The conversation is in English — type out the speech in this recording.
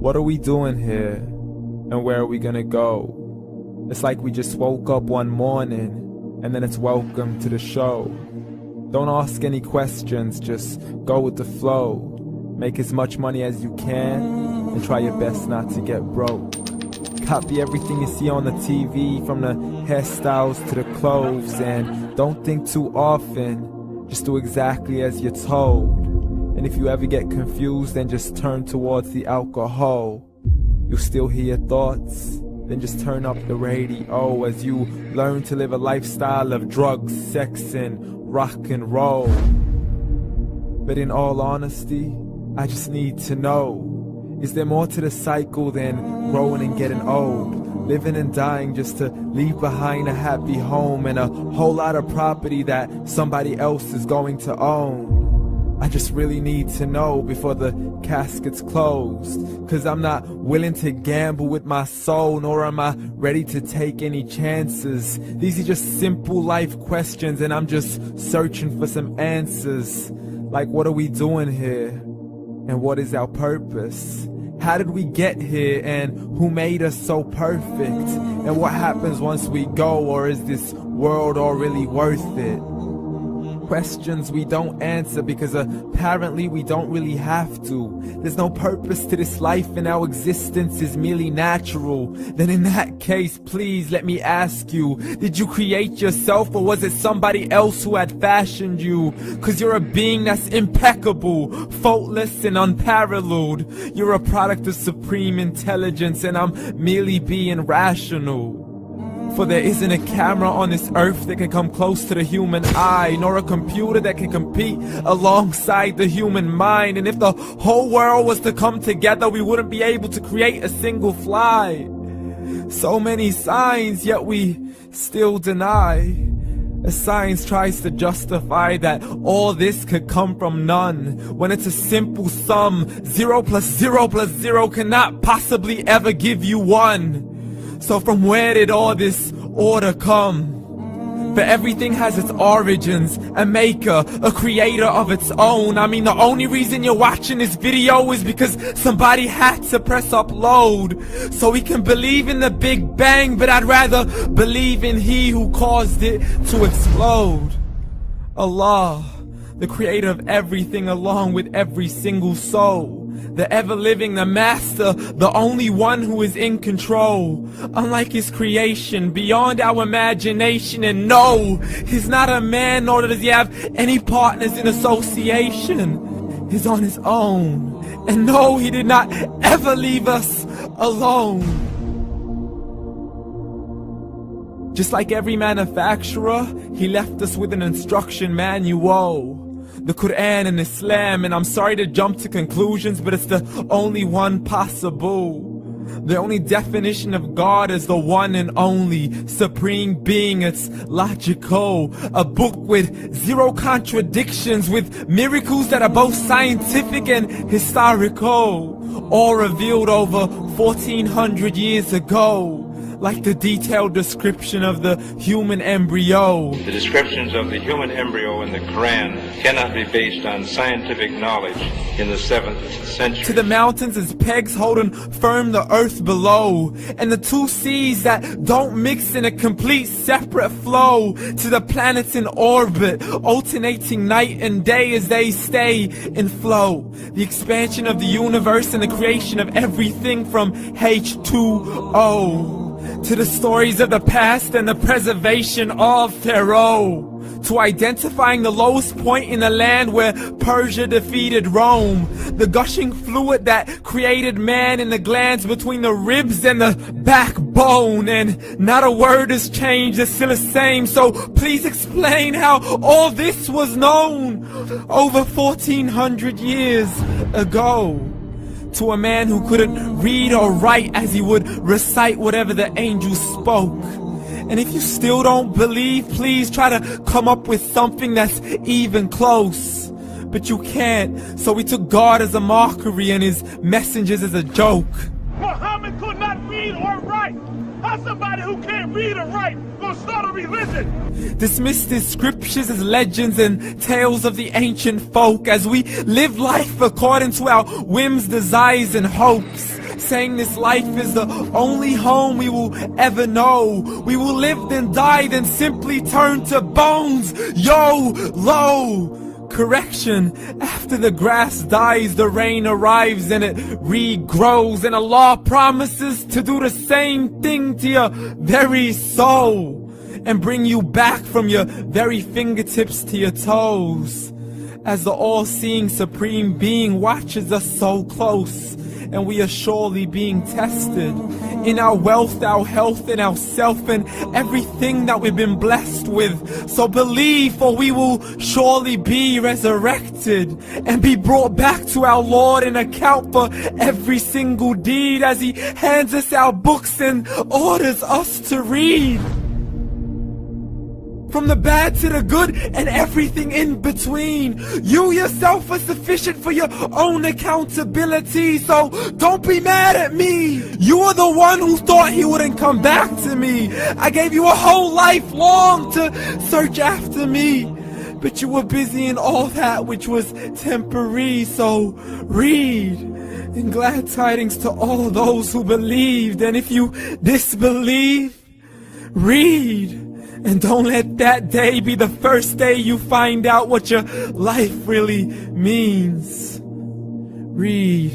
What are we doing here? And where are we gonna go? It's like we just woke up one morning and then it's welcome to the show. Don't ask any questions, just go with the flow. Make as much money as you can and try your best not to get broke. Copy everything you see on the TV, from the hairstyles to the clothes, and don't think too often, just do exactly as you're told. And if you ever get confused, then just turn towards the alcohol. You'll still hear your thoughts, then just turn up the radio as you learn to live a lifestyle of drugs, sex, and rock and roll. But in all honesty, I just need to know, is there more to the cycle than growing and getting old? Living and dying just to leave behind a happy home and a whole lot of property that somebody else is going to own. I just really need to know before the casket's closed, 'cause I'm not willing to gamble with my soul, nor am I ready to take any chances. These are just simple life questions and I'm just searching for some answers. Like, what are we doing here? And what is our purpose? How did we get here, and who made us so perfect? And what happens once we go, or is this world all really worth it? Questions we don't answer because apparently we don't really have to. There's no purpose to this life and our existence is merely natural. Then in that case, please let me ask you, did you create yourself, or was it somebody else who had fashioned you? 'Cause you're a being that's impeccable, faultless and unparalleled. You're a product of supreme intelligence and I'm merely being rational. For there isn't a camera on this earth that can come close to the human eye, nor a computer that can compete alongside the human mind. And if the whole world was to come together, we wouldn't be able to create a single fly. So many signs, yet we still deny. As science tries to justify that all this could come from none, when it's a simple sum. 0 plus 0 plus 0 cannot possibly ever give you 1. So from where did all this order come? For everything has its origins, a maker, a creator of its own. I mean, the only reason you're watching this video is because somebody had to press upload. So we can believe in the Big Bang, but I'd rather believe in He who caused it to explode. Allah, the creator of everything along with every single soul. The ever-living, the master, the only one who is in control. Unlike his creation, beyond our imagination. And no, he's not a man, nor does he have any partners in association. He's on his own. And no, he did not ever leave us alone. Just like every manufacturer, he left us with an instruction manual. The Quran and Islam, and I'm sorry to jump to conclusions, but it's the only one possible. The only definition of God is the one and only supreme being. It's logical, a book with 0 contradictions, with miracles that are both scientific and historical, all revealed over 1400 years ago. Like the detailed description of the human embryo. The descriptions of the human embryo in the Quran cannot be based on scientific knowledge in the 7th century. To the mountains as pegs holding firm the earth below, and the 2 seas that don't mix in a complete separate flow. To the planets in orbit, alternating night and day as they stay in flow. The expansion of the universe and the creation of everything from H2O. To the stories of the past and the preservation of Pharaoh. To identifying the lowest point in the land where Persia defeated Rome. The gushing fluid that created man in the glands between the ribs and the backbone. And not a word has changed, it's still the same. So please explain how all this was known over 1400 years ago. To a man who couldn't read or write, as he would recite whatever the angels spoke. And if you still don't believe, please try to come up with something that's even close. But you can't, so we took God as a mockery and his messengers as a joke. Muhammad could not read or write. How's somebody who can't read or write gonna start a religion? Dismissed his scriptures as legends and tales of the ancient folk, as we live life according to our whims, desires, and hopes. saying this life is the only home we will ever know. We will live then die, then simply turn to bones. YOLO! Correction, after the grass dies, the rain arrives and it regrows, and Allah promises to do the same thing to your very soul and bring you back from your very fingertips to your toes, as the all-seeing supreme being watches us so close, and we are surely being tested in our wealth, our health, and our self, and everything that we've been blessed with. So believe, for we will surely be resurrected and be brought back to our Lord and account for every single deed, as He hands us our books and orders us to read. From the bad to the good and everything in between. You yourself are sufficient for your own accountability, so don't be mad at me. You are the one who thought He wouldn't come back to me. I gave you a whole life long to search after me, but you were busy in all that which was temporary. So read, and glad tidings to all those who believed. And if you disbelieve, read. And don't let that day be the first day you find out what your life really means. Read.